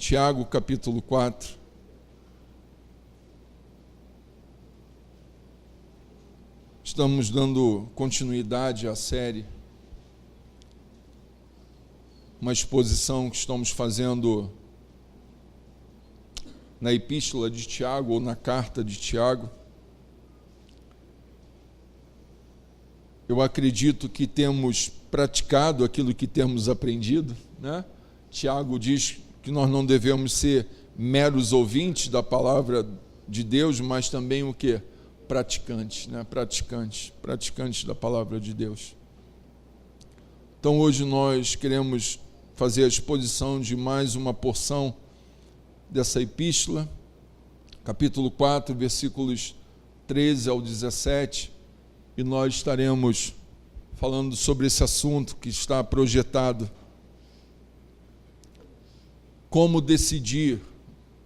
Tiago, capítulo 4. Estamos dando continuidade à série, uma exposição que estamos fazendo na Epístola de Tiago, ou na Carta de Tiago. Eu acredito que temos praticado aquilo que temos aprendido, né? Tiago diz que nós não devemos ser meros ouvintes da palavra de Deus, mas também o quê? Praticantes, né? Praticantes da palavra de Deus. Então hoje nós queremos fazer a exposição de mais uma porção dessa epístola, capítulo 4, versículos 13 ao 17, e nós estaremos falando sobre esse assunto que está projetado. Como decidir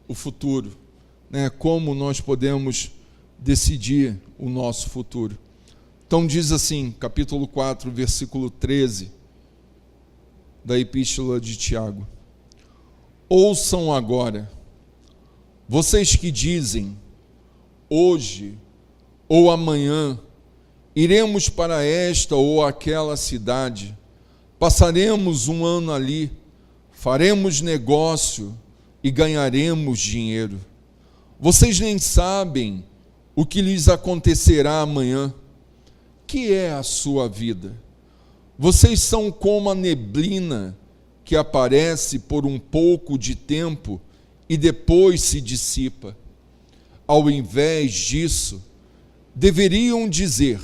o futuro, né? Como nós podemos decidir o nosso futuro. Então diz assim, capítulo 4, versículo 13 da Epístola de Tiago: ouçam agora, vocês que dizem, hoje ou amanhã iremos para esta ou aquela cidade, passaremos um ano ali, faremos negócio e ganharemos dinheiro. Vocês nem sabem o que lhes acontecerá amanhã. Que é a sua vida? Vocês são como a neblina que aparece por um pouco de tempo e depois se dissipa. Ao invés disso, deveriam dizer: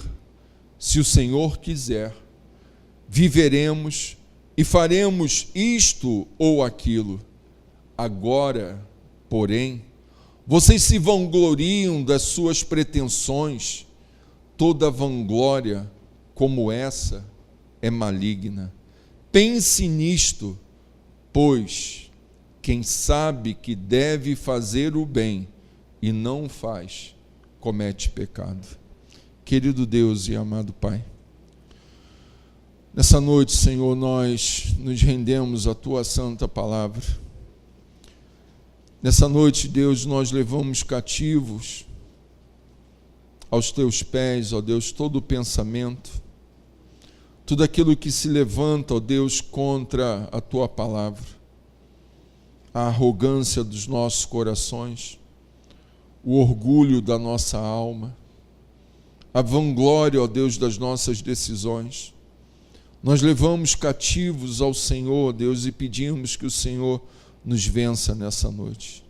se o Senhor quiser, viveremos e faremos isto ou aquilo. Agora, porém, vocês se vangloriam das suas pretensões. Toda vanglória como essa é maligna. Pense nisto, pois quem sabe que deve fazer o bem e não faz, comete pecado. Querido Deus e amado Pai, nessa noite, Senhor, nós nos rendemos à Tua santa palavra. Nessa noite, Deus, nós levamos cativos aos Teus pés, ó Deus, todo o pensamento, tudo aquilo que se levanta, ó Deus, contra a Tua palavra, a arrogância dos nossos corações, o orgulho da nossa alma, a vanglória, ó Deus, das nossas decisões. Nós levamos cativos ao Senhor, Deus, e pedimos que o Senhor nos vença nessa noite.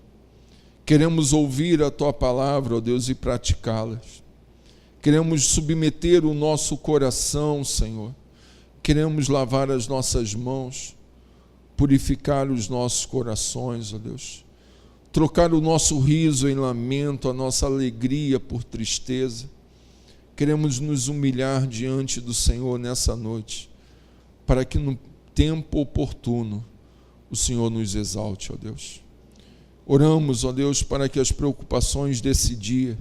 Queremos ouvir a Tua palavra, ó Deus, e praticá-las. Queremos submeter o nosso coração, Senhor. Queremos lavar as nossas mãos, purificar os nossos corações, ó Deus. Trocar o nosso riso em lamento, a nossa alegria por tristeza. Queremos nos humilhar diante do Senhor nessa noite, para que no tempo oportuno o Senhor nos exalte, ó Deus. Oramos, ó Deus, para que as preocupações desse dia,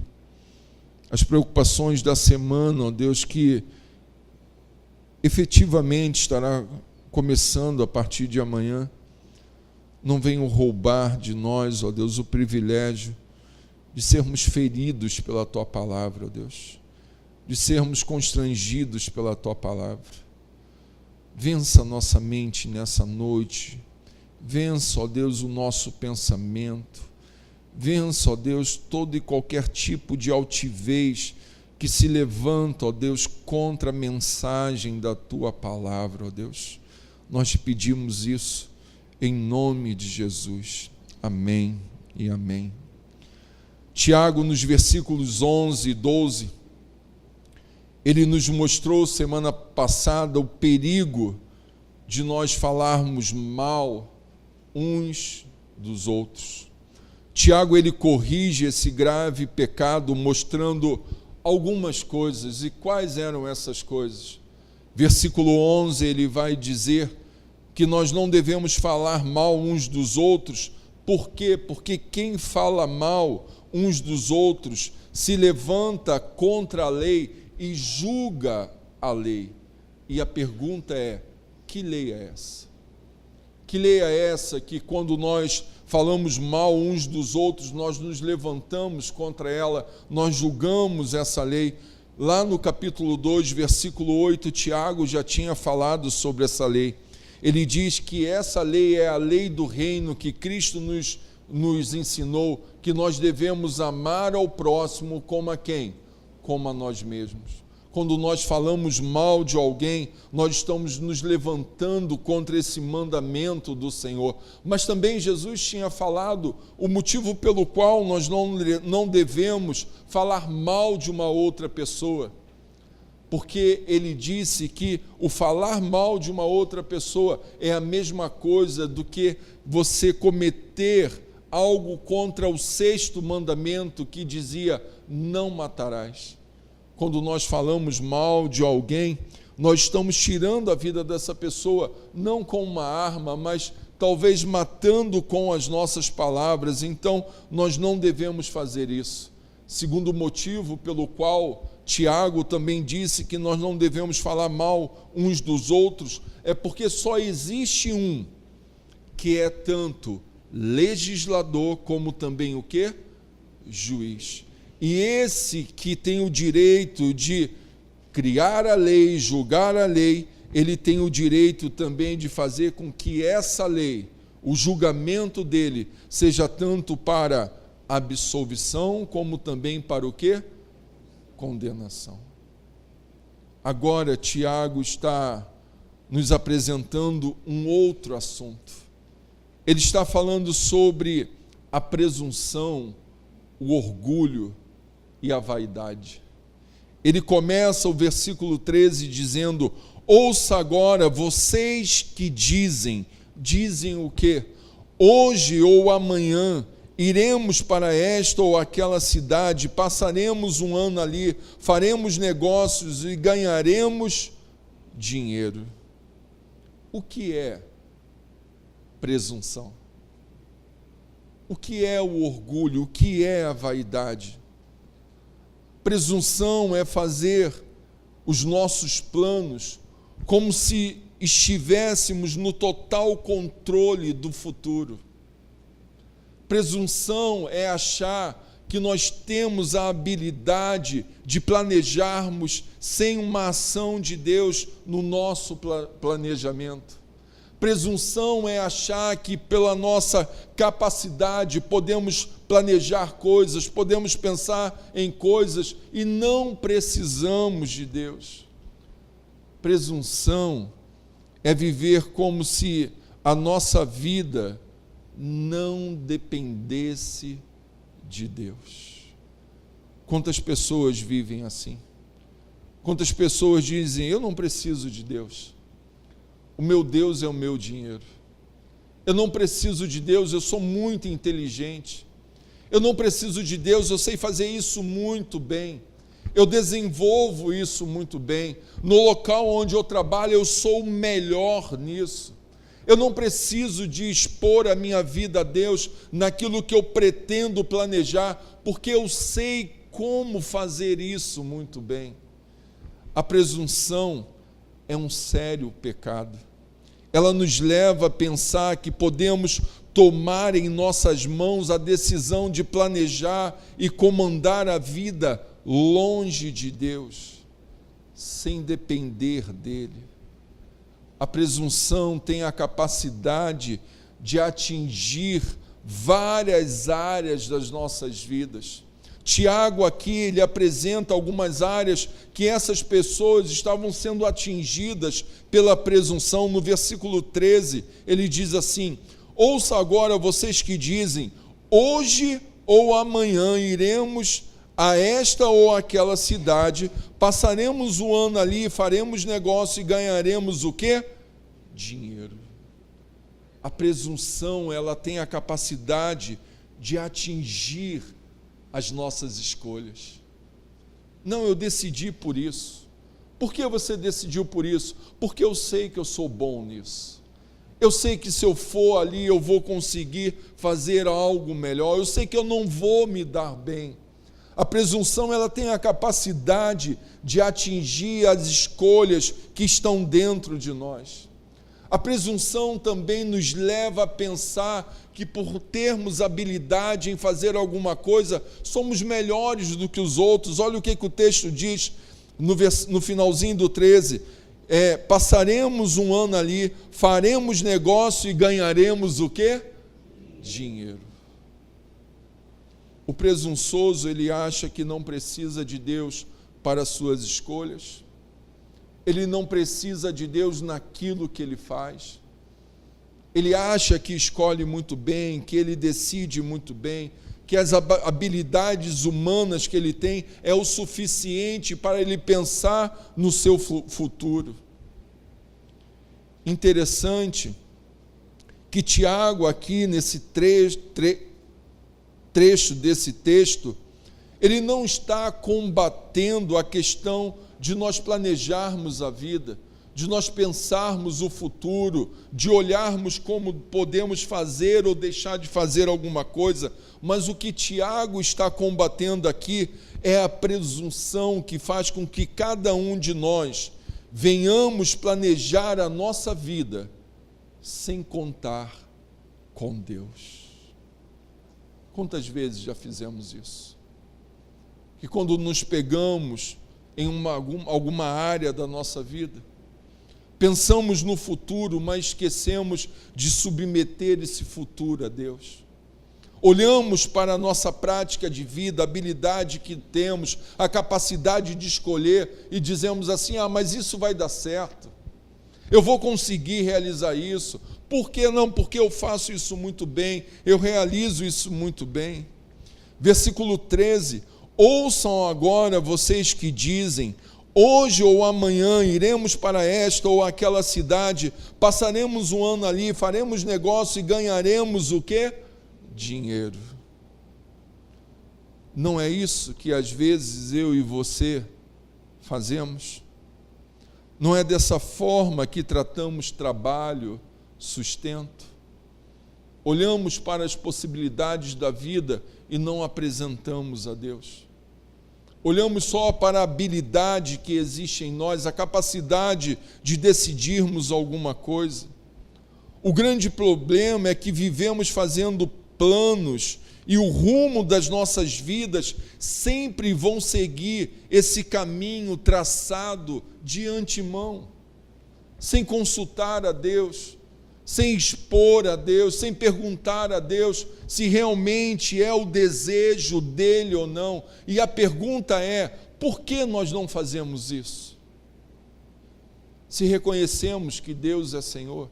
as preocupações da semana, ó Deus, que efetivamente estará começando a partir de amanhã, não venham roubar de nós, ó Deus, o privilégio de sermos feridos pela Tua palavra, ó Deus, de sermos constrangidos pela Tua palavra. Vença nossa mente nessa noite. Vença, ó Deus, o nosso pensamento. Vença, ó Deus, todo e qualquer tipo de altivez que se levanta, ó Deus, contra a mensagem da Tua palavra, ó Deus. Nós te pedimos isso em nome de Jesus. Amém e amém. Tiago, nos versículos 11 e 12, ele nos mostrou semana passada o perigo de nós falarmos mal uns dos outros. Tiago, ele corrige esse grave pecado mostrando algumas coisas. E quais eram essas coisas? Versículo 11, ele vai dizer que nós não devemos falar mal uns dos outros. Por quê? Porque quem fala mal uns dos outros se levanta contra a lei e julga a lei. E a pergunta é: que lei é essa? Que lei é essa que, quando nós falamos mal uns dos outros, nós nos levantamos contra ela, nós julgamos essa lei? Lá no capítulo 2, versículo 8, Tiago já tinha falado sobre essa lei. Ele diz que essa lei é a lei do reino que Cristo nos ensinou, que nós devemos amar ao próximo como a quem? Como a nós mesmos. Quando nós falamos mal de alguém, nós estamos nos levantando contra esse mandamento do Senhor. Mas também Jesus tinha falado o motivo pelo qual nós não devemos falar mal de uma outra pessoa. Porque ele disse que o falar mal de uma outra pessoa é a mesma coisa do que você cometer algo contra o 6º mandamento, que dizia: não matarás. Quando nós falamos mal de alguém, nós estamos tirando a vida dessa pessoa, não com uma arma, mas talvez matando com as nossas palavras. Então, nós não devemos fazer isso. Segundo motivo pelo qual Tiago também disse que nós não devemos falar mal uns dos outros, é porque só existe um que é tanto legislador como também o quê? Juiz. E esse que tem o direito de criar a lei, julgar a lei, ele tem o direito também de fazer com que essa lei, o julgamento dele, seja tanto para absolvição, como também para o quê? Condenação. Agora, Tiago está nos apresentando um outro assunto. Ele está falando sobre a presunção, o orgulho e a vaidade. Ele começa o versículo 13 dizendo: ouça agora vocês que dizem o quê? Hoje ou amanhã iremos para esta ou aquela cidade, passaremos um ano ali, faremos negócios e ganharemos dinheiro. O que é presunção? O que é o orgulho? O que é a vaidade? Presunção é fazer os nossos planos como se estivéssemos no total controle do futuro. Presunção é achar que nós temos a habilidade de planejarmos sem uma ação de Deus no nosso planejamento. Presunção é achar que pela nossa capacidade podemos planejar coisas, podemos pensar em coisas e não precisamos de Deus. Presunção é viver como se a nossa vida não dependesse de Deus. Quantas pessoas vivem assim? Quantas pessoas dizem: eu não preciso de Deus. O meu Deus é o meu dinheiro. Eu não preciso de Deus, eu sou muito inteligente. Eu não preciso de Deus, eu sei fazer isso muito bem. Eu desenvolvo isso muito bem. No local onde eu trabalho, eu sou o melhor nisso. Eu não preciso de expor a minha vida a Deus naquilo que eu pretendo planejar, porque eu sei como fazer isso muito bem. A presunção é um sério pecado. Ela nos leva a pensar que podemos tomar em nossas mãos a decisão de planejar e comandar a vida longe de Deus, sem depender dele. A presunção tem a capacidade de atingir várias áreas das nossas vidas. Tiago aqui, ele apresenta algumas áreas que essas pessoas estavam sendo atingidas pela presunção. No versículo 13, ele diz assim: ouça agora vocês que dizem, hoje ou amanhã iremos a esta ou aquela cidade, passaremos o ano ali, faremos negócio e ganharemos o quê? Dinheiro. A presunção, ela tem a capacidade de atingir as nossas escolhas. Não, eu decidi por isso. Por que você decidiu por isso? Porque eu sei que eu sou bom nisso. Eu sei que se eu for ali, eu vou conseguir fazer algo melhor. Eu sei que eu não vou me dar bem. A presunção, ela tem a capacidade de atingir as escolhas que estão dentro de nós. A presunção também nos leva a pensar que por termos habilidade em fazer alguma coisa, somos melhores do que os outros. Olha o que o texto diz no finalzinho do 13. Passaremos um ano ali, faremos negócio e ganharemos o quê? Dinheiro. O presunçoso, ele acha que não precisa de Deus para as suas escolhas. Ele não precisa de Deus naquilo que ele faz. Ele acha que escolhe muito bem, que ele decide muito bem, que as habilidades humanas que ele tem é o suficiente para ele pensar no seu futuro. Interessante que Tiago, aqui nesse trecho desse texto, ele não está combatendo a questão de nós planejarmos a vida, de nós pensarmos o futuro, de olharmos como podemos fazer ou deixar de fazer alguma coisa, mas o que Tiago está combatendo aqui é a presunção que faz com que cada um de nós venhamos planejar a nossa vida sem contar com Deus. Quantas vezes já fizemos isso? Que quando nos pegamos em alguma área da nossa vida, pensamos no futuro, mas esquecemos de submeter esse futuro a Deus. Olhamos para a nossa prática de vida, a habilidade que temos, a capacidade de escolher e dizemos assim: mas isso vai dar certo, eu vou conseguir realizar isso. Por que não? Porque eu faço isso muito bem, eu realizo isso muito bem. Versículo 13: ouçam agora vocês que dizem: hoje ou amanhã iremos para esta ou aquela cidade, passaremos um ano ali, faremos negócio e ganharemos o quê? Dinheiro. Não é isso que às vezes eu e você fazemos? Não é dessa forma que tratamos trabalho, sustento? Olhamos para as possibilidades da vida e não apresentamos a Deus. Olhamos só para a habilidade que existe em nós, a capacidade de decidirmos alguma coisa. O grande problema é que vivemos fazendo planos e o rumo das nossas vidas sempre vão seguir esse caminho traçado de antemão, sem consultar a Deus, sem expor a Deus, sem perguntar a Deus se realmente é o desejo dele ou não. E a pergunta é: por que nós não fazemos isso? Se reconhecemos que Deus é Senhor,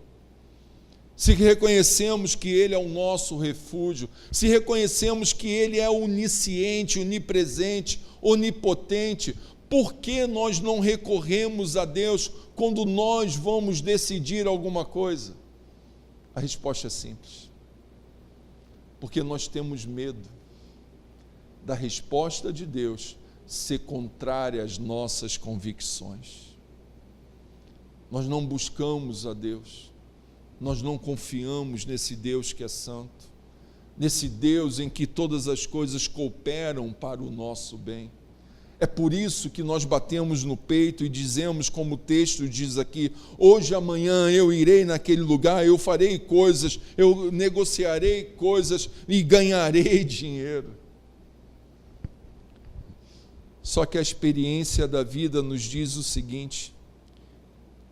se reconhecemos que Ele é o nosso refúgio, se reconhecemos que Ele é onisciente, onipresente, onipotente, por que nós não recorremos a Deus quando nós vamos decidir alguma coisa? A resposta é simples: porque nós temos medo da resposta de Deus ser contrária às nossas convicções. Nós não buscamos a Deus, nós não confiamos nesse Deus que é santo, nesse Deus em que todas as coisas cooperam para o nosso bem. É por isso que nós batemos no peito e dizemos, como o texto diz aqui: hoje, amanhã eu irei naquele lugar, eu farei coisas, eu negociarei coisas e ganharei dinheiro. Só que a experiência da vida nos diz o seguinte,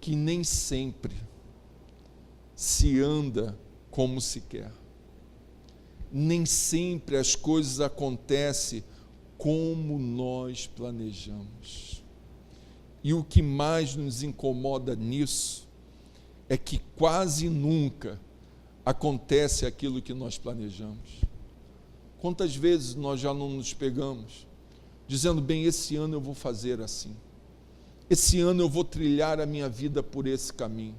que nem sempre se anda como se quer. Nem sempre as coisas acontecem como nós planejamos. E o que mais nos incomoda nisso é que quase nunca acontece aquilo que nós planejamos. Quantas vezes nós já não nos pegamos dizendo: bem, esse ano eu vou fazer assim, esse ano eu vou trilhar a minha vida por esse caminho,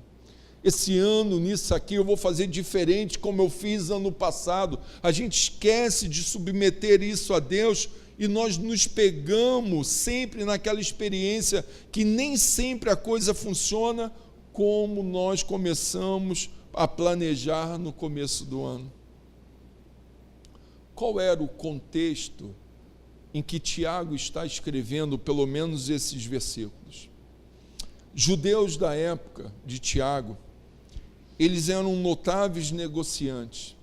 esse ano nisso aqui eu vou fazer diferente como eu fiz ano passado. A gente esquece de submeter isso a Deus e nós nos pegamos sempre naquela experiência que nem sempre a coisa funciona como nós começamos a planejar no começo do ano. Qual era o contexto em que Tiago está escrevendo pelo menos esses versículos? Judeus da época de Tiago, eles eram notáveis negociantes.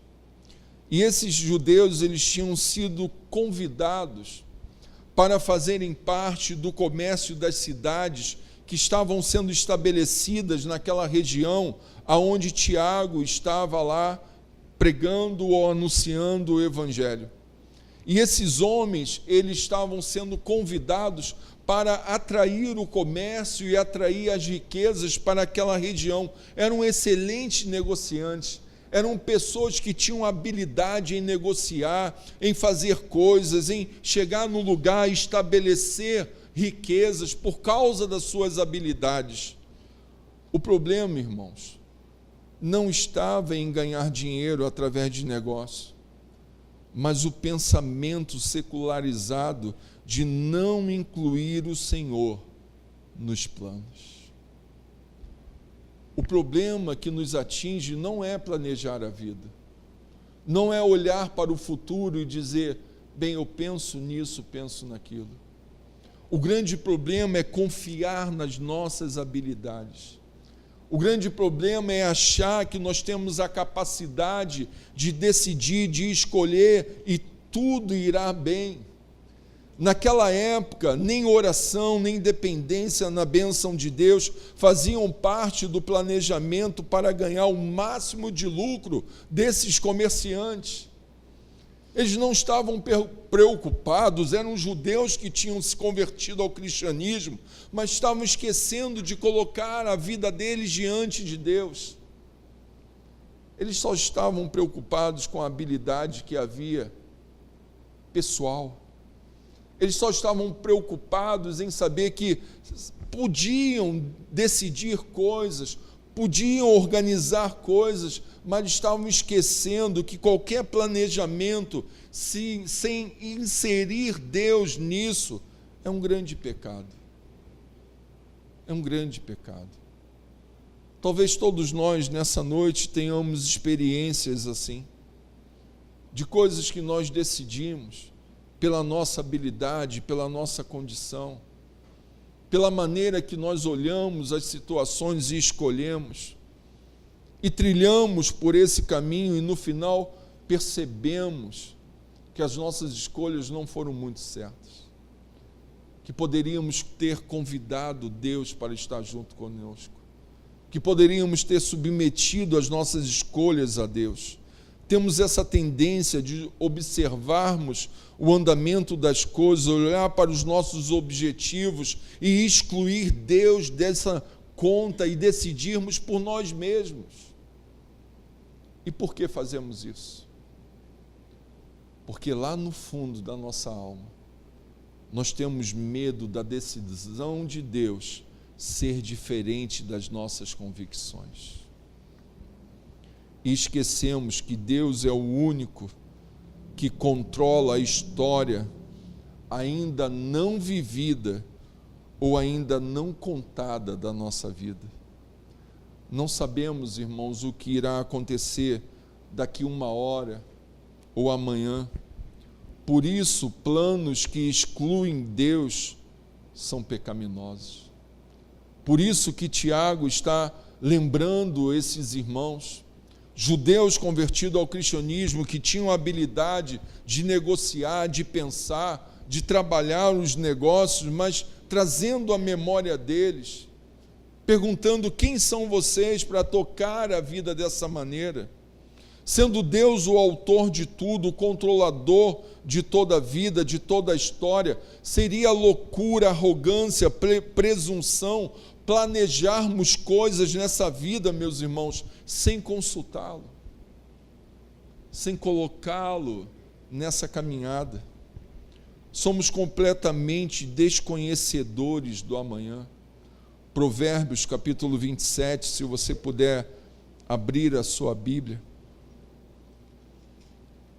E esses judeus, eles tinham sido convidados para fazerem parte do comércio das cidades que estavam sendo estabelecidas naquela região aonde Tiago estava lá pregando ou anunciando o Evangelho. E esses homens, eles estavam sendo convidados para atrair o comércio e atrair as riquezas para aquela região. Eram excelentes negociantes, eram pessoas que tinham habilidade em negociar, em fazer coisas, em chegar no lugar e estabelecer riquezas por causa das suas habilidades. O problema, irmãos, não estava em ganhar dinheiro através de negócio, mas o pensamento secularizado de não incluir o Senhor nos planos. O problema que nos atinge não é planejar a vida, não é olhar para o futuro e dizer, bem, eu penso nisso, penso naquilo. O grande problema é confiar nas nossas habilidades. O grande problema é achar que nós temos a capacidade de decidir, de escolher e tudo irá bem. Naquela época, nem oração, nem dependência na bênção de Deus faziam parte do planejamento para ganhar o máximo de lucro desses comerciantes. Eles não estavam preocupados, eram judeus que tinham se convertido ao cristianismo, mas estavam esquecendo de colocar a vida deles diante de Deus. Eles só estavam preocupados com a habilidade que havia pessoal. Eles só estavam preocupados em saber que podiam decidir coisas, podiam organizar coisas, mas estavam esquecendo que qualquer planejamento, sem inserir Deus nisso, é um grande pecado. É um grande pecado. Talvez todos nós, nessa noite, tenhamos experiências assim, de coisas que nós decidimos, pela nossa habilidade, pela nossa condição, pela maneira que nós olhamos as situações e escolhemos, e trilhamos por esse caminho e no final percebemos que as nossas escolhas não foram muito certas, que poderíamos ter convidado Deus para estar junto conosco, que poderíamos ter submetido as nossas escolhas a Deus. Temos essa tendência de observarmos o andamento das coisas, olhar para os nossos objetivos e excluir Deus dessa conta e decidirmos por nós mesmos. E por que fazemos isso? Porque lá no fundo da nossa alma, nós temos medo da decisão de Deus ser diferente das nossas convicções. E esquecemos que Deus é o único que controla a história ainda não vivida ou ainda não contada da nossa vida. Não sabemos, irmãos, o que irá acontecer daqui uma hora ou amanhã. Por isso, planos que excluem Deus são pecaminosos. Por isso que Tiago está lembrando esses irmãos, judeus convertidos ao cristianismo, que tinham a habilidade de negociar, de pensar, de trabalhar os negócios, mas trazendo a memória deles, perguntando quem são vocês para tocar a vida dessa maneira, sendo Deus o autor de tudo, o controlador de toda a vida, de toda a história. Seria loucura, arrogância, presunção planejarmos coisas nessa vida, meus irmãos, sem consultá-lo, sem colocá-lo nessa caminhada. Somos completamente desconhecedores do amanhã. Provérbios capítulo 27, se você puder abrir a sua Bíblia.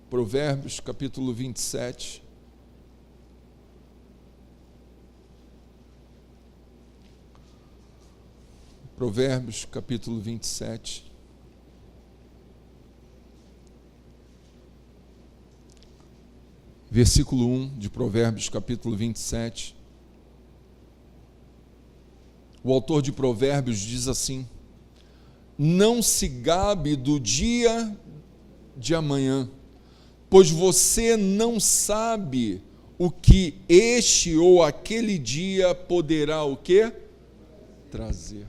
Provérbios capítulo 27. Provérbios capítulo 27. Versículo 1 de Provérbios capítulo 27. O autor de Provérbios diz assim: não se gabe do dia de amanhã, pois você não sabe o que este ou aquele dia poderá o quê? Trazer.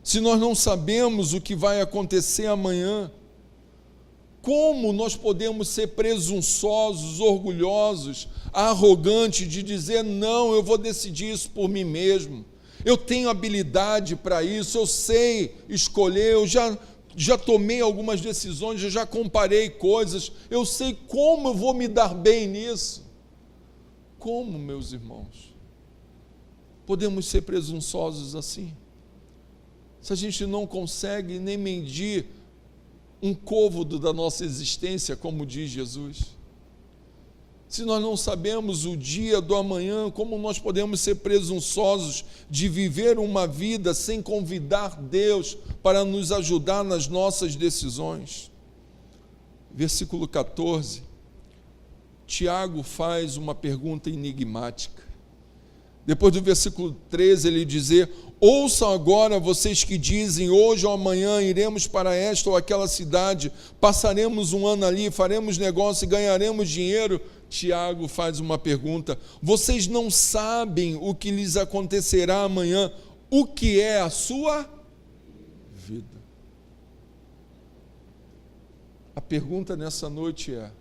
Se nós não sabemos o que vai acontecer amanhã, como nós podemos ser presunçosos, orgulhosos, arrogantes de dizer, não, eu vou decidir isso por mim mesmo, eu tenho habilidade para isso, eu sei escolher, eu já tomei algumas decisões, eu já comparei coisas, eu sei como eu vou me dar bem nisso. Como, meus irmãos, podemos ser presunçosos assim? Se a gente não consegue nem medir um côvado da nossa existência, como diz Jesus. Se nós não sabemos o dia do amanhã, como nós podemos ser presunçosos de viver uma vida sem convidar Deus para nos ajudar nas nossas decisões? Versículo 14, Tiago faz uma pergunta enigmática. Depois do versículo 13, ele dizer, ouçam agora vocês que dizem, hoje ou amanhã iremos para esta ou aquela cidade, passaremos um ano ali, faremos negócio e ganharemos dinheiro. Tiago faz uma pergunta, vocês não sabem o que lhes acontecerá amanhã, o que é a sua vida? A pergunta nessa noite é,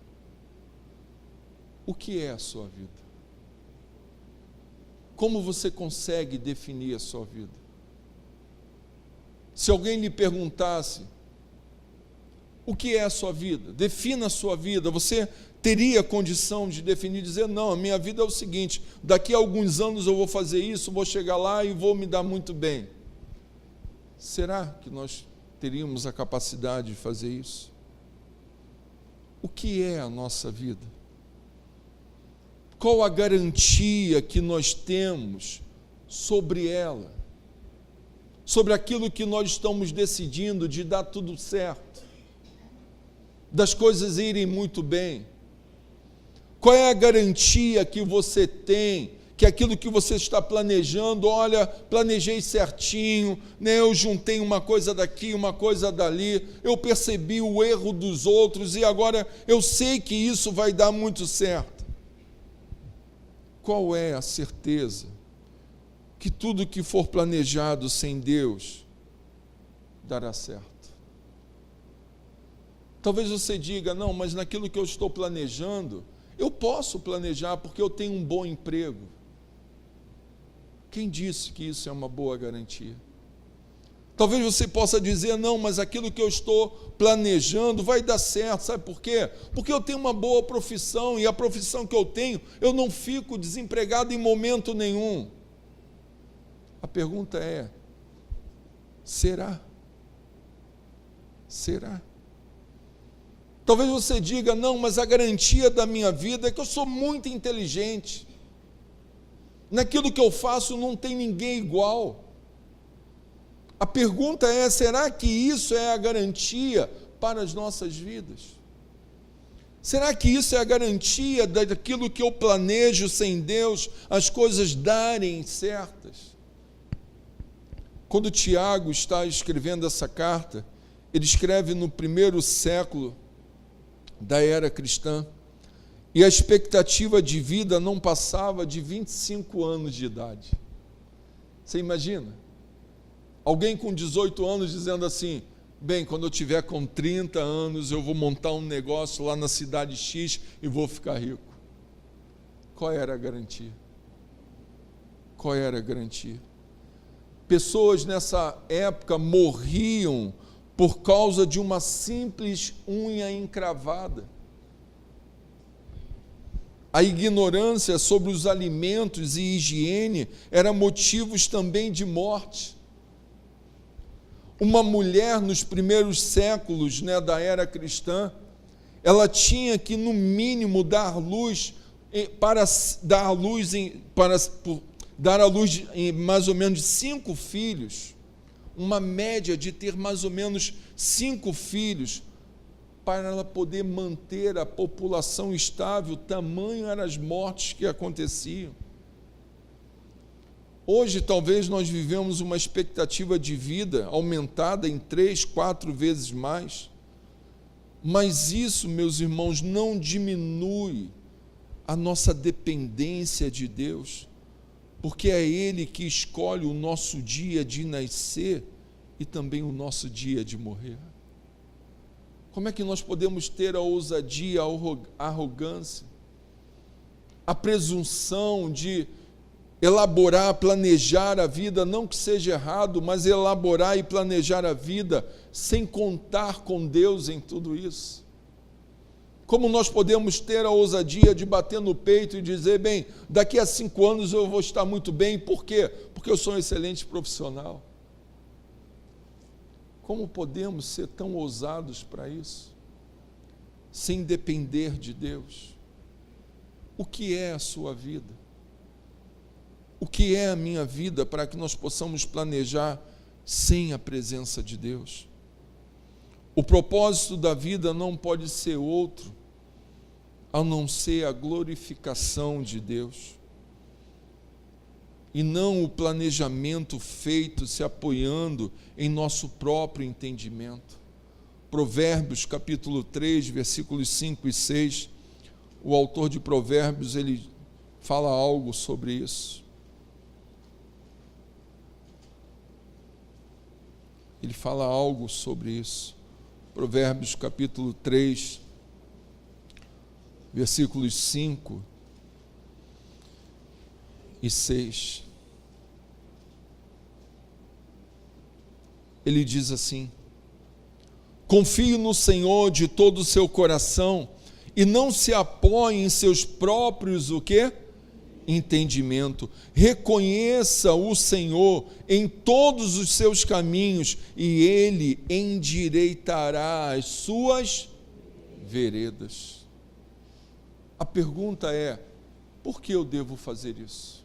o que é a sua vida? Como você consegue definir a sua vida? Se alguém lhe perguntasse, o que é a sua vida? Defina a sua vida. Você teria condição de definir, dizer, não, a minha vida é o seguinte, daqui a alguns anos eu vou fazer isso, vou chegar lá e vou me dar muito bem. Será que nós teríamos a capacidade de fazer isso? O que é a nossa vida? Qual a garantia que nós temos sobre ela? Sobre aquilo que nós estamos decidindo de dar tudo certo? Das coisas irem muito bem? Qual é a garantia que você tem que aquilo que você está planejando, olha, planejei certinho, né? Eu juntei uma coisa daqui, uma coisa dali, eu percebi o erro dos outros e agora eu sei que isso vai dar muito certo. Qual é a certeza que tudo que for planejado sem Deus dará certo? Talvez você diga, não, mas naquilo que eu estou planejando, eu posso planejar porque eu tenho um bom emprego. Quem disse que isso é uma boa garantia? Talvez você possa dizer, não, mas aquilo que eu estou planejando vai dar certo, sabe por quê? Porque eu tenho uma boa profissão, e a profissão que eu tenho, eu não fico desempregado em momento nenhum. A pergunta é, será? Será? Talvez você diga, não, mas a garantia da minha vida é que eu sou muito inteligente. Naquilo que eu faço não tem ninguém igual. A pergunta é, será que isso é a garantia para as nossas vidas? Será que isso é a garantia daquilo que eu planejo sem Deus, as coisas darem certas? Quando Tiago está escrevendo essa carta, ele escreve no primeiro século da era cristã, e a expectativa de vida não passava de 25 anos de idade. Você imagina? Alguém com 18 anos dizendo assim, bem, quando eu tiver com 30 anos, eu vou montar um negócio lá na cidade X e vou ficar rico. Qual era a garantia? Qual era a garantia? Pessoas nessa época morriam por causa de uma simples unha encravada. A ignorância sobre os alimentos e higiene era motivos também de morte. Uma mulher nos primeiros séculos, né, da era cristã, ela tinha que no mínimo dar à luz em mais ou menos 5 filhos, uma média de ter mais ou menos 5 filhos, para ela poder manter a população estável. Tamanho eram as mortes que aconteciam. Hoje, talvez, nós vivemos uma expectativa de vida aumentada em 3, 4 vezes mais. Mas isso, meus irmãos, não diminui a nossa dependência de Deus, porque é Ele que escolhe o nosso dia de nascer e também o nosso dia de morrer. Como é que nós podemos ter a ousadia, a arrogância, a presunção de elaborar, planejar a vida, não que seja errado, mas elaborar e planejar a vida sem contar com Deus em tudo isso? Como nós podemos ter a ousadia de bater no peito e dizer, bem, daqui a 5 anos eu vou estar muito bem, por quê? Porque eu sou um excelente profissional. Como podemos ser tão ousados para isso, sem depender de Deus? O que é a sua vida? O que é a minha vida para que nós possamos planejar sem a presença de Deus? O propósito da vida não pode ser outro, a não ser a glorificação de Deus, e não o planejamento feito se apoiando em nosso próprio entendimento. Provérbios capítulo 3, versículos 5 e 6, o autor de Provérbios, ele fala algo sobre isso. Ele fala algo sobre isso. Provérbios capítulo 3, versículos 5 e 6. Ele diz assim: confie no Senhor de todo o seu coração e não se apoie em seus próprios, o quê? Entendimento. Reconheça o Senhor em todos os seus caminhos e Ele endireitará as suas veredas. A pergunta é, por que eu devo fazer isso?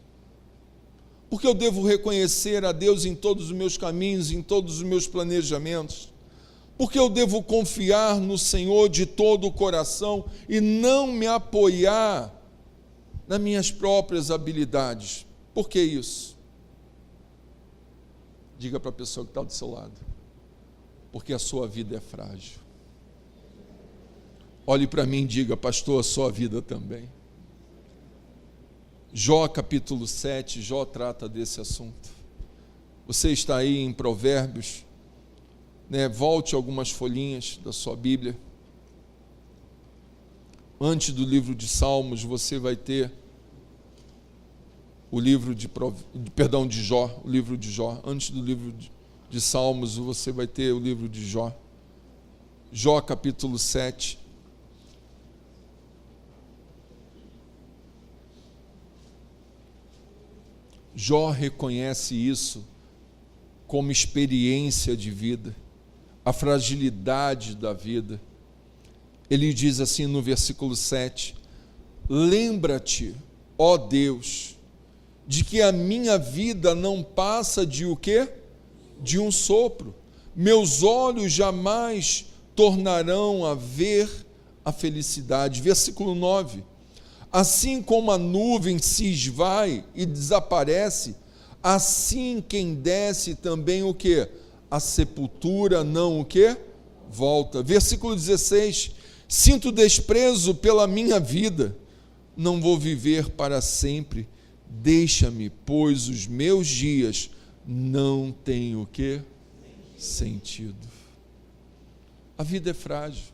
Por que eu devo reconhecer a Deus em todos os meus caminhos, em todos os meus planejamentos? Por que eu devo confiar no Senhor de todo o coração e não me apoiar nas minhas próprias habilidades? Por que isso? Diga para a pessoa que está do seu lado: porque a sua vida é frágil. Olhe para mim e diga: pastor, a sua vida também. Jó capítulo 7, Jó trata desse assunto. Você está aí em Provérbios, né? Volte algumas folhinhas da sua Bíblia. Antes do livro de Salmos, você vai ter o livro de Jó, o livro de Jó. Antes do livro de Salmos, você vai ter o livro de Jó. Jó capítulo 7. Jó reconhece isso como experiência de vida, a fragilidade da vida. Ele diz assim no versículo 7, lembra-te, ó Deus, de que a minha vida não passa de o quê? De um sopro. Meus olhos jamais tornarão a ver a felicidade. Versículo 9. Assim como a nuvem se esvai e desaparece, assim quem desce também o quê? A sepultura não o quê? Volta. Versículo 16. Sinto desprezo pela minha vida, não vou viver para sempre. Deixa-me, pois os meus dias não têm o quê? Sentido. A vida é frágil.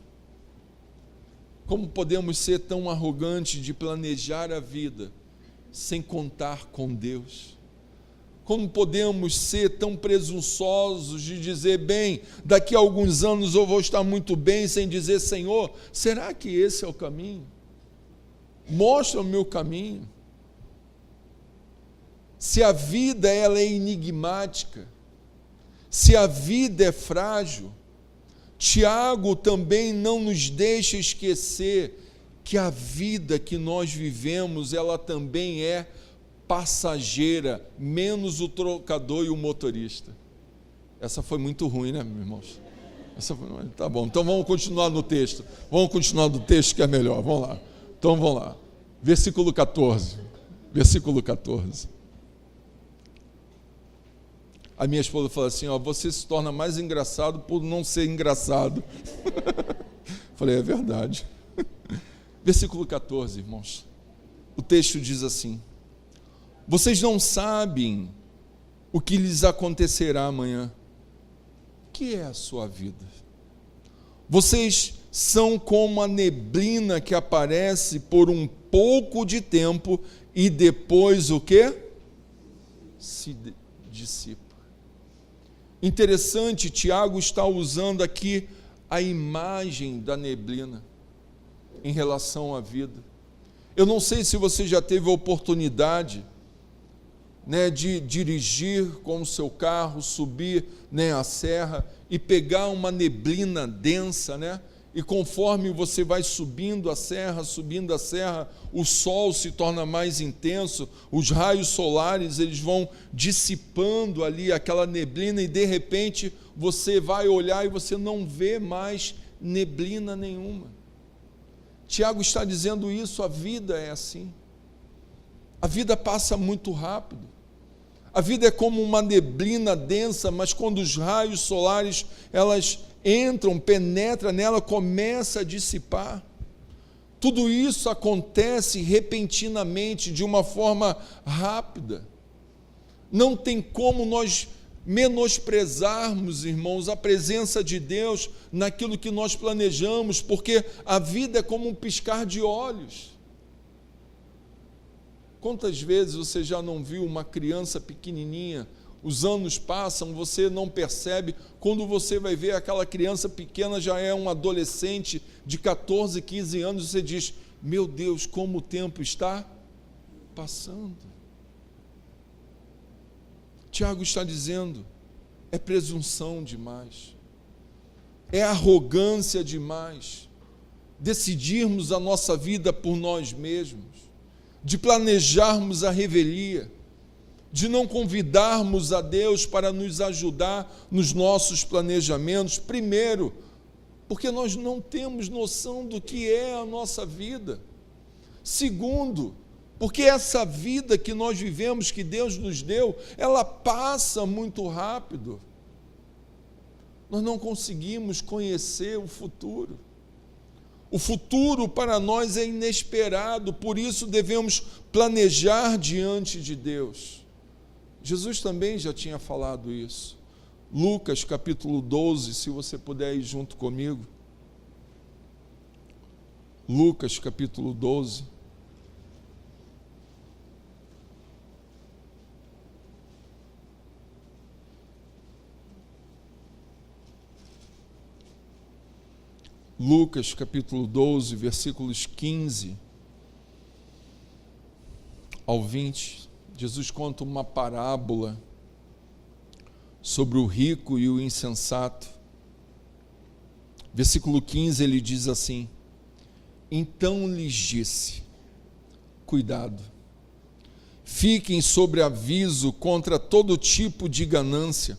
Como podemos ser tão arrogantes de planejar a vida sem contar com Deus? Como podemos ser tão presunçosos de dizer, bem, daqui a alguns anos eu vou estar muito bem, sem dizer, Senhor, será que esse é o caminho? Mostra o meu caminho. Se a vida ela é enigmática, se a vida é frágil, Tiago também não nos deixa esquecer que a vida que nós vivemos, ela também é passageira, menos o trocador e o motorista. Essa foi muito ruim, né, meus irmãos? Tá bom, então vamos continuar no texto. Vamos continuar no texto que é melhor, vamos lá. Então vamos lá. Versículo 14. Versículo 14. A minha esposa fala assim, ó, você se torna mais engraçado por não ser engraçado. Falei, é verdade. Versículo 14, irmãos. O texto diz assim: vocês não sabem o que lhes acontecerá amanhã. O que é a sua vida? Vocês são como a neblina que aparece por um pouco de tempo e depois o quê? Se dissipa. Interessante, Tiago está usando aqui a imagem da neblina em relação à vida. Eu não sei se você já teve a oportunidade, né, de dirigir com o seu carro, subir, né, a serra e pegar uma neblina densa, né? E conforme você vai subindo a serra, o sol se torna mais intenso, os raios solares eles vão dissipando ali aquela neblina e de repente você vai olhar e você não vê mais neblina nenhuma. Tiago está dizendo isso, a vida é assim. A vida passa muito rápido. A vida é como uma neblina densa, mas quando os raios solares elas entram, penetram nela, começa a dissipar. Tudo isso acontece repentinamente, de uma forma rápida. Não tem como nós menosprezarmos, irmãos, a presença de Deus naquilo que nós planejamos, porque a vida é como um piscar de olhos. Quantas vezes você já não viu uma criança pequenininha, os anos passam, você não percebe, quando você vai ver aquela criança pequena, já é um adolescente de 14, 15 anos, você diz, meu Deus, como o tempo está passando. Tiago está dizendo, é presunção demais, é arrogância demais, decidirmos a nossa vida por nós mesmos, de planejarmos a revelia, de não convidarmos a Deus para nos ajudar nos nossos planejamentos, primeiro, porque nós não temos noção do que é a nossa vida, segundo, porque essa vida que nós vivemos, que Deus nos deu, ela passa muito rápido, nós não conseguimos conhecer o futuro. O futuro para nós é inesperado, por isso devemos planejar diante de Deus. Jesus também já tinha falado isso. Lucas capítulo 12, se você puder ir junto comigo. Lucas capítulo 12. Lucas capítulo 12, versículos 15 ao 20, Jesus conta uma parábola sobre o rico e o insensato. Versículo 15, ele diz assim: então lhes disse, cuidado, fiquem sobre aviso contra todo tipo de ganância.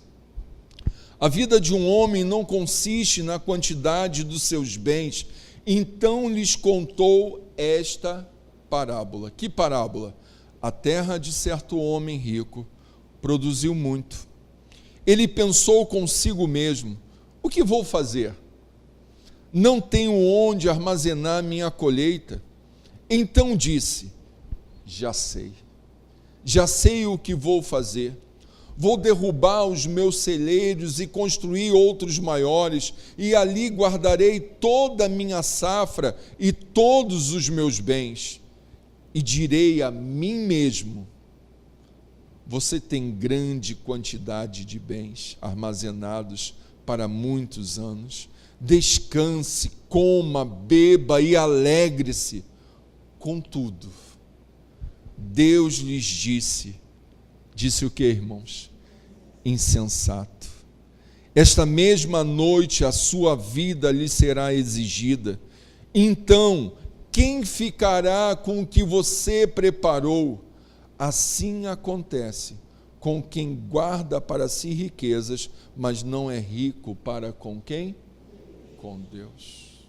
A vida de um homem não consiste na quantidade dos seus bens. Então lhes contou esta parábola. Que parábola? A terra de certo homem rico produziu muito. Ele pensou consigo mesmo, o que vou fazer? Não tenho onde armazenar minha colheita. Então disse, já sei o que vou fazer. Vou derrubar os meus celeiros e construir outros maiores, e ali guardarei toda a minha safra e todos os meus bens. E direi a mim mesmo, você tem grande quantidade de bens armazenados para muitos anos. Descanse, coma, beba e alegre-se. Contudo, Deus lhes disse o que, irmãos? Insensato. Esta mesma noite a sua vida lhe será exigida. Então, quem ficará com o que você preparou? Assim acontece com quem guarda para si riquezas, mas não é rico para com quem? Com Deus.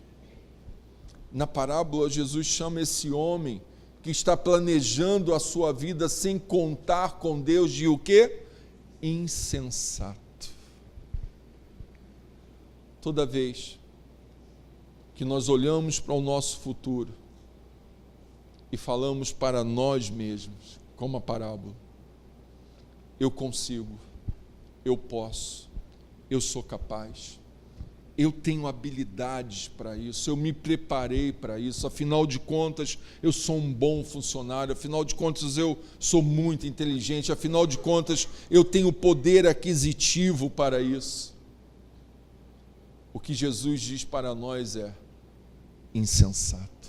Na parábola, Jesus chama esse homem que está planejando a sua vida sem contar com Deus de o quê? insensato. Toda vez que nós olhamos para o nosso futuro e falamos para nós mesmos, como a parábola, eu consigo, eu posso, eu sou capaz, eu tenho habilidades para isso, eu me preparei para isso, afinal de contas eu sou um bom funcionário, afinal de contas eu sou muito inteligente, afinal de contas eu tenho poder aquisitivo para isso. O que Jesus diz para nós é insensato,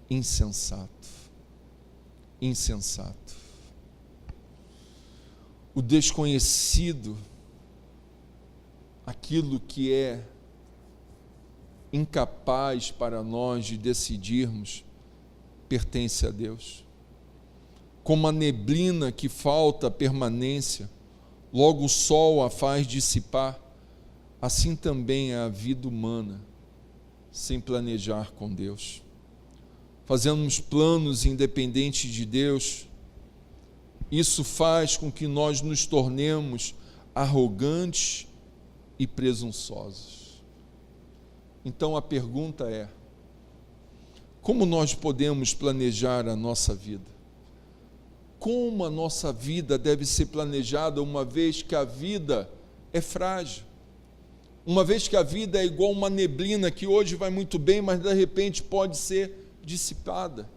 insensato, insensato. O desconhecido, aquilo que é incapaz para nós de decidirmos, pertence a Deus. Como a neblina que falta permanência, logo o sol a faz dissipar, assim também é a vida humana, sem planejar com Deus. Fazemos planos independentes de Deus, isso faz com que nós nos tornemos arrogantes e presunçosos. Então a pergunta é: como nós podemos planejar a nossa vida? Como a nossa vida deve ser planejada, uma vez que a vida é frágil? Uma vez que a vida é igual uma neblina que hoje vai muito bem, mas de repente pode ser dissipada.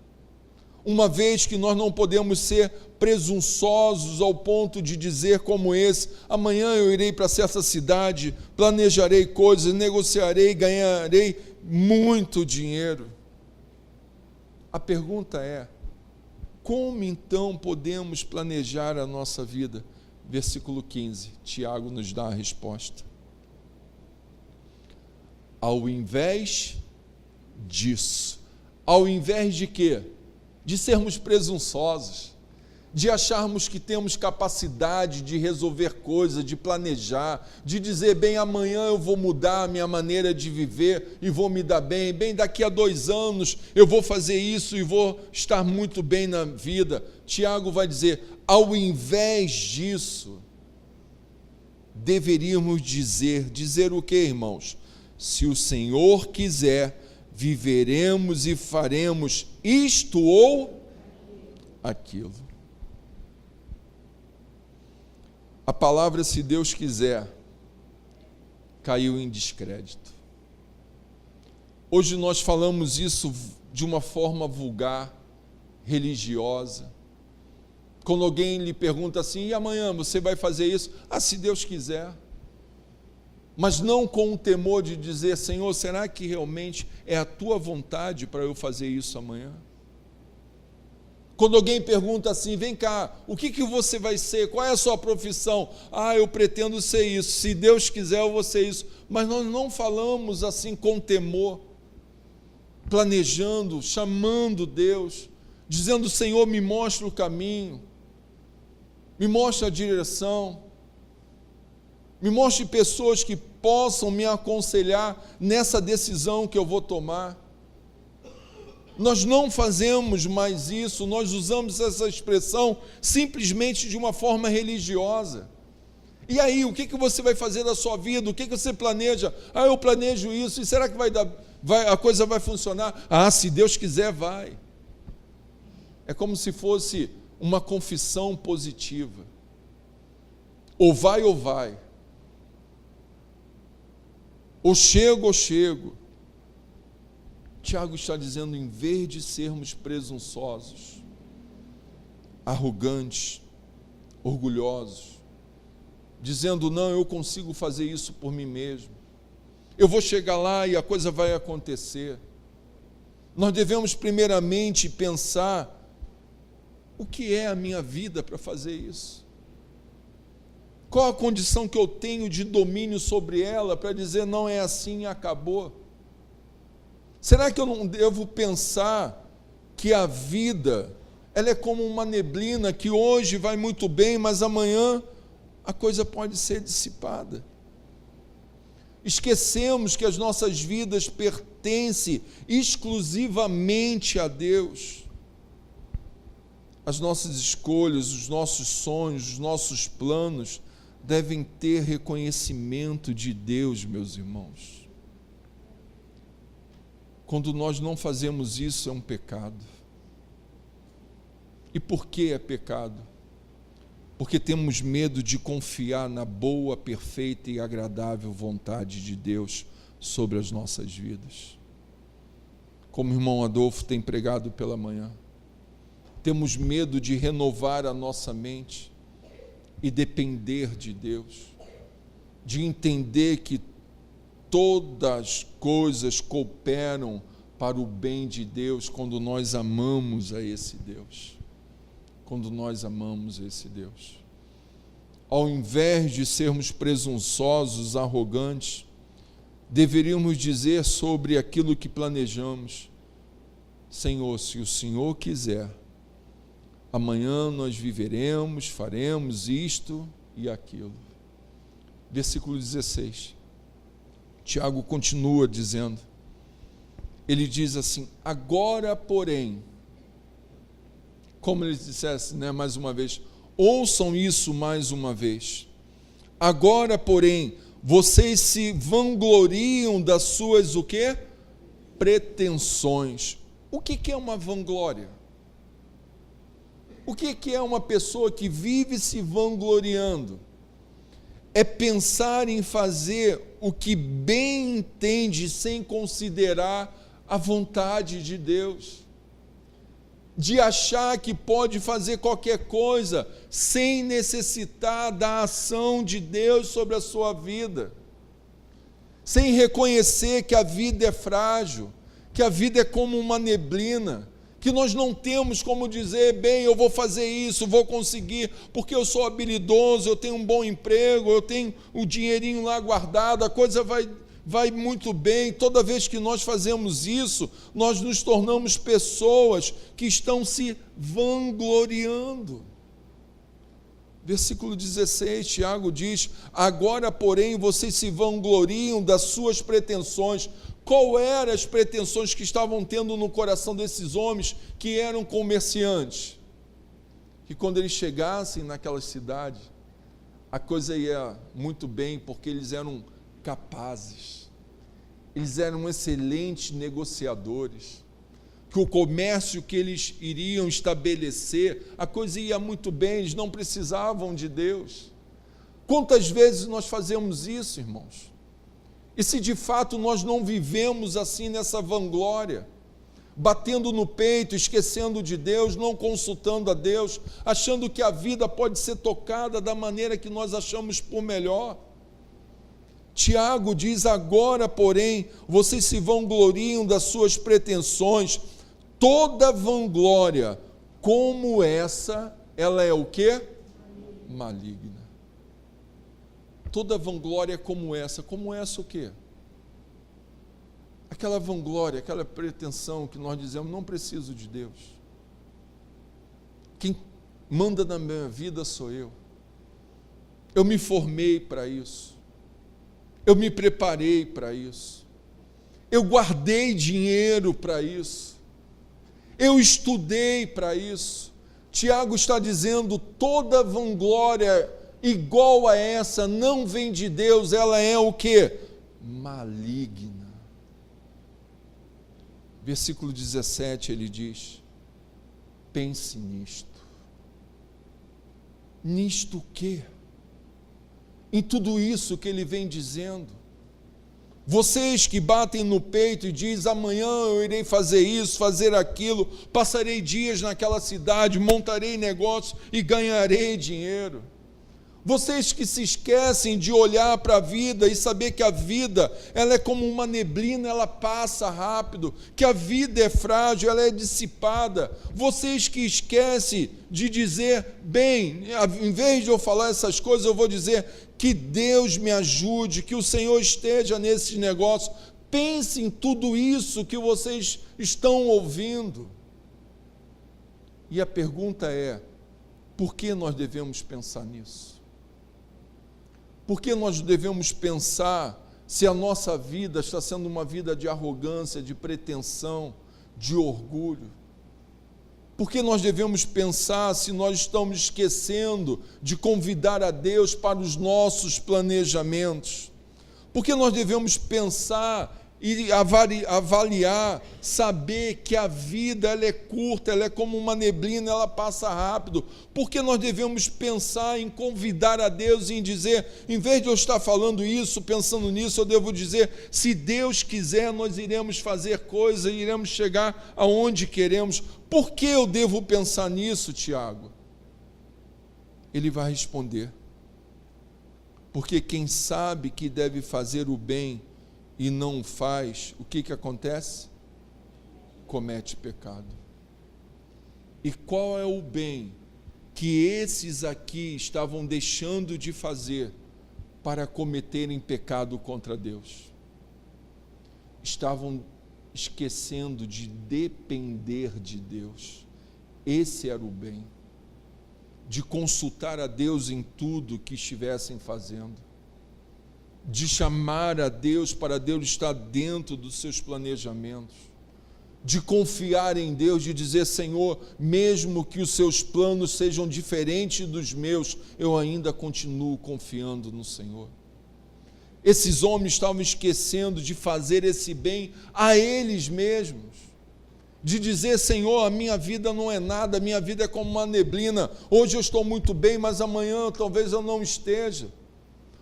Uma vez que nós não podemos ser presunçosos ao ponto de dizer como esse: amanhã eu irei para certa cidade, planejarei coisas, negociarei, ganharei muito dinheiro. A pergunta é: como então podemos planejar a nossa vida? Versículo 15, Tiago nos dá a resposta. Ao invés disso, ao invés de quê? De sermos presunçosos, de acharmos que temos capacidade de resolver coisas, de planejar, de dizer, bem, amanhã eu vou mudar a minha maneira de viver e vou me dar bem, bem, daqui a 2 anos eu vou fazer isso e vou estar muito bem na vida. Tiago vai dizer, ao invés disso, deveríamos dizer o quê, irmãos? Se o Senhor quiser, viveremos e faremos isto ou aquilo. A palavra "se Deus quiser" caiu em descrédito. Hoje nós falamos isso de uma forma vulgar, religiosa. Quando alguém lhe pergunta assim, e amanhã você vai fazer isso? Ah, se Deus quiser. Mas não com o temor de dizer, Senhor, será que realmente é a tua vontade para eu fazer isso amanhã? Quando alguém pergunta assim, vem cá, o que você vai ser? Qual é a sua profissão? Ah, eu pretendo ser isso, se Deus quiser eu vou ser isso. Mas nós não falamos assim com temor, planejando, chamando Deus, dizendo, Senhor, me mostra o caminho, me mostra a direção, me mostre pessoas que possam me aconselhar nessa decisão que eu vou tomar. Nós não fazemos mais isso, nós usamos essa expressão simplesmente de uma forma religiosa. E aí, o que você vai fazer da sua vida? O que você planeja? Ah, eu planejo isso, e será que a coisa vai funcionar? Ah, se Deus quiser, vai. É como se fosse uma confissão positiva. Ou vai ou vai. Ou chego ou chego. Tiago está dizendo, em vez de sermos presunçosos, arrogantes, orgulhosos, dizendo, não, eu consigo fazer isso por mim mesmo, eu vou chegar lá e a coisa vai acontecer. Nós devemos primeiramente pensar, o que é a minha vida para fazer isso? Qual a condição que eu tenho de domínio sobre ela para dizer, não é assim e acabou? Será que eu não devo pensar que a vida, ela é como uma neblina que hoje vai muito bem, mas amanhã a coisa pode ser dissipada? Esquecemos que as nossas vidas pertencem exclusivamente a Deus. as nossas escolhas, os nossos sonhos, os nossos planos devem ter reconhecimento de Deus, meus irmãos. Quando nós não fazemos isso, é um pecado. E por que é pecado? Porque temos medo de confiar na boa, perfeita e agradável vontade de Deus sobre as nossas vidas. Como o irmão Adolfo tem pregado pela manhã, temos medo de renovar a nossa mente e depender de Deus, de entender que todas as coisas cooperam para o bem de Deus quando nós amamos a esse Deus. Quando nós amamos esse Deus. Ao invés de sermos presunçosos, arrogantes, deveríamos dizer sobre aquilo que planejamos: Senhor, se o Senhor quiser, amanhã nós viveremos, faremos isto e aquilo. Versículo 16. Tiago continua dizendo, ele diz assim: agora, porém, como ele dissesse, né, mais uma vez, ouçam isso mais uma vez. Agora, porém, vocês se vangloriam das suas, o quê? Pretensões. O que é uma vanglória? O que é uma pessoa que vive se vangloriando? É pensar em fazer o que bem entende sem considerar a vontade de Deus. De achar que pode fazer qualquer coisa sem necessitar da ação de Deus sobre a sua vida. Sem reconhecer que a vida é frágil, que a vida é como uma neblina, que nós não temos como dizer, bem, eu vou fazer isso, vou conseguir, porque eu sou habilidoso, eu tenho um bom emprego, eu tenho o dinheirinho lá guardado, a coisa vai muito bem. Toda vez que nós fazemos isso, nós nos tornamos pessoas que estão se vangloriando. Versículo 16, Tiago diz, agora, porém, vocês se vangloriam das suas pretensões. Qual eram as pretensões que estavam tendo no coração desses homens que eram comerciantes? Que quando eles chegassem naquela cidade, a coisa ia muito bem, porque eles eram capazes, eles eram excelentes negociadores, que o comércio que eles iriam estabelecer, a coisa ia muito bem, eles não precisavam de Deus. Quantas vezes nós fazemos isso, irmãos? E se de fato nós não vivemos assim nessa vanglória, batendo no peito, esquecendo de Deus, não consultando a Deus, achando que a vida pode ser tocada da maneira que nós achamos por melhor. Tiago diz, agora, porém, vocês se vangloriam das suas pretensões. Toda vanglória como essa, ela é o quê? Maligna. Toda vanglória como essa o quê? Aquela vanglória, aquela pretensão que nós dizemos, não preciso de Deus. Quem manda na minha vida sou eu. Eu me formei para isso. Eu me preparei para isso. Eu guardei dinheiro para isso. Eu estudei para isso. Tiago está dizendo, toda vanglória igual a essa não vem de Deus, ela é o quê? Maligna. Versículo 17, ele diz, pense nisto. Nisto o quê? Em tudo isso que ele vem dizendo. Vocês que batem no peito e dizem, amanhã eu irei fazer isso, fazer aquilo, passarei dias naquela cidade, montarei negócios e ganharei dinheiro. Vocês que se esquecem de olhar para a vida e saber que a vida, ela é como uma neblina, ela passa rápido, que a vida é frágil, ela é dissipada. Vocês que esquecem de dizer, bem, em vez de eu falar essas coisas, eu vou dizer que Deus me ajude, que o Senhor esteja nesses negócios. Pense em tudo isso que vocês estão ouvindo. E a pergunta é, por que nós devemos pensar nisso? Por que nós devemos pensar se a nossa vida está sendo uma vida de arrogância, de pretensão, de orgulho? Por que nós devemos pensar se nós estamos esquecendo de convidar a Deus para os nossos planejamentos? Por que nós devemos pensar e avaliar, saber que a vida ela é curta, ela é como uma neblina, ela passa rápido? Por que nós devemos pensar em convidar a Deus e em dizer, em vez de eu estar falando isso, pensando nisso, eu devo dizer, se Deus quiser, nós iremos fazer coisa, iremos chegar aonde queremos. Por que eu devo pensar nisso, Tiago? Ele vai responder, porque quem sabe que deve fazer o bem e não faz, o que acontece? Comete pecado. E qual é o bem que esses aqui estavam deixando de fazer para cometerem pecado contra Deus? Estavam esquecendo de depender de Deus. Esse era o bem, de consultar a Deus em tudo que estivessem fazendo, de chamar a Deus para Deus estar dentro dos seus planejamentos, de confiar em Deus, de dizer, Senhor, mesmo que os seus planos sejam diferentes dos meus, eu ainda continuo confiando no Senhor. Esses homens estavam esquecendo de fazer esse bem a eles mesmos, de dizer, Senhor, a minha vida não é nada, a minha vida é como uma neblina, hoje eu estou muito bem, mas amanhã talvez eu não esteja.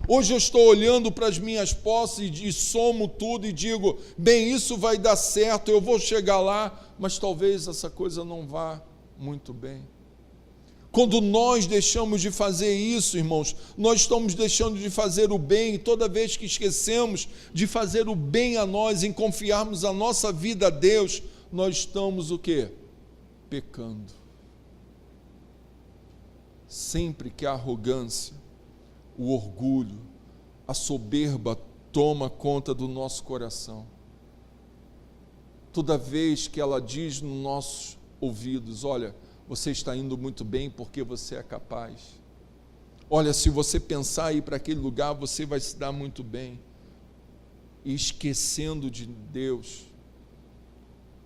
Hoje eu estou olhando para as minhas posses e somo tudo e digo, bem, isso vai dar certo, eu vou chegar lá, mas talvez essa coisa não vá muito bem. Quando nós deixamos de fazer isso, irmãos, nós estamos deixando de fazer o bem, e toda vez que esquecemos de fazer o bem a nós, em confiarmos a nossa vida a Deus, nós estamos o quê? Pecando. Sempre que a arrogância, o orgulho, a soberba toma conta do nosso coração, toda vez que ela diz nos nossos ouvidos, olha, você está indo muito bem porque você é capaz, olha, se você pensar em ir para aquele lugar, você vai se dar muito bem, e esquecendo de Deus,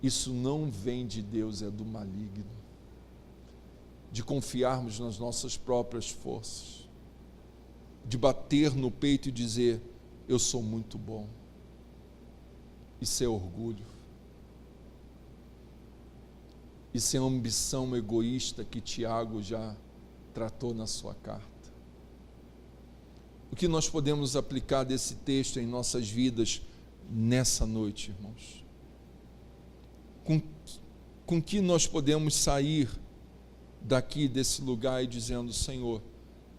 isso não vem de Deus, é do maligno, de confiarmos nas nossas próprias forças, de bater no peito e dizer, eu sou muito bom. Isso é orgulho. Isso é ambição egoísta que Tiago já tratou na sua carta. O que nós podemos aplicar desse texto em nossas vidas nessa noite, irmãos? Com que nós podemos sair daqui desse lugar e dizendo, Senhor,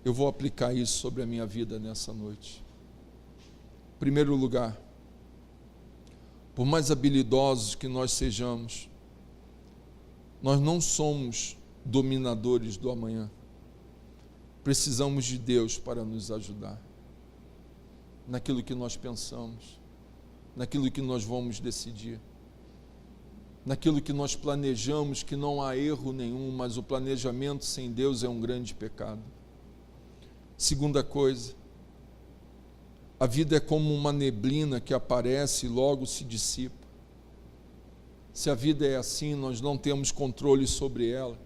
eu vou aplicar isso sobre a minha vida nessa noite. Em primeiro lugar, por mais habilidosos que nós sejamos, nós não somos dominadores do amanhã. Precisamos de Deus para nos ajudar naquilo que nós pensamos, naquilo que nós vamos decidir, naquilo que nós planejamos, que não há erro nenhum, mas o planejamento sem Deus é um grande pecado. Segunda coisa, a vida é como uma neblina que aparece e logo se dissipa. Se a vida é assim, nós não temos controle sobre ela.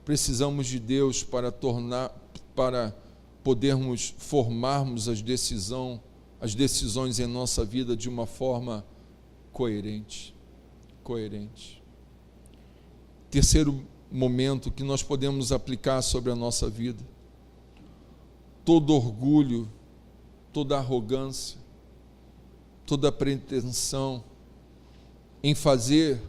Precisamos de Deus para podermos formarmos as decisões em nossa vida de uma forma coerente. Terceiro momento que nós podemos aplicar sobre a nossa vida: todo orgulho, toda arrogância, toda pretensão em fazer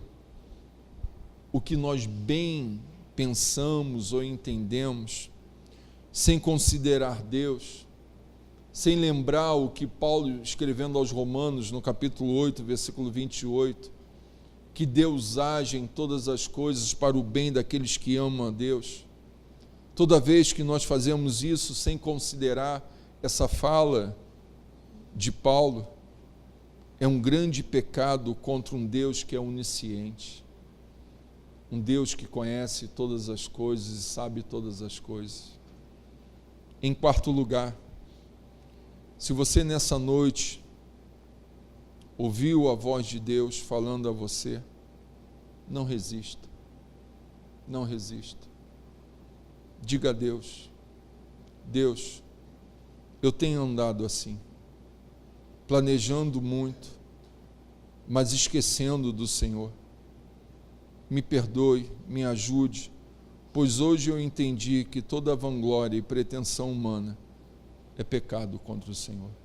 o que nós bem pensamos ou entendemos, sem considerar Deus, sem lembrar o que Paulo, escrevendo aos Romanos, no capítulo 8, versículo 28, que Deus age em todas as coisas para o bem daqueles que amam a Deus. Toda vez que nós fazemos isso sem considerar essa fala de Paulo, é um grande pecado contra um Deus que é onisciente, um Deus que conhece todas as coisas e sabe todas as coisas. Em quarto lugar, se você nessa noite ouviu a voz de Deus falando a você, não resista. Não resista. Diga a Deus: Deus, eu tenho andado assim, planejando muito, mas esquecendo do Senhor. Me perdoe, me ajude, pois hoje eu entendi que toda vanglória e pretensão humana é pecado contra o Senhor.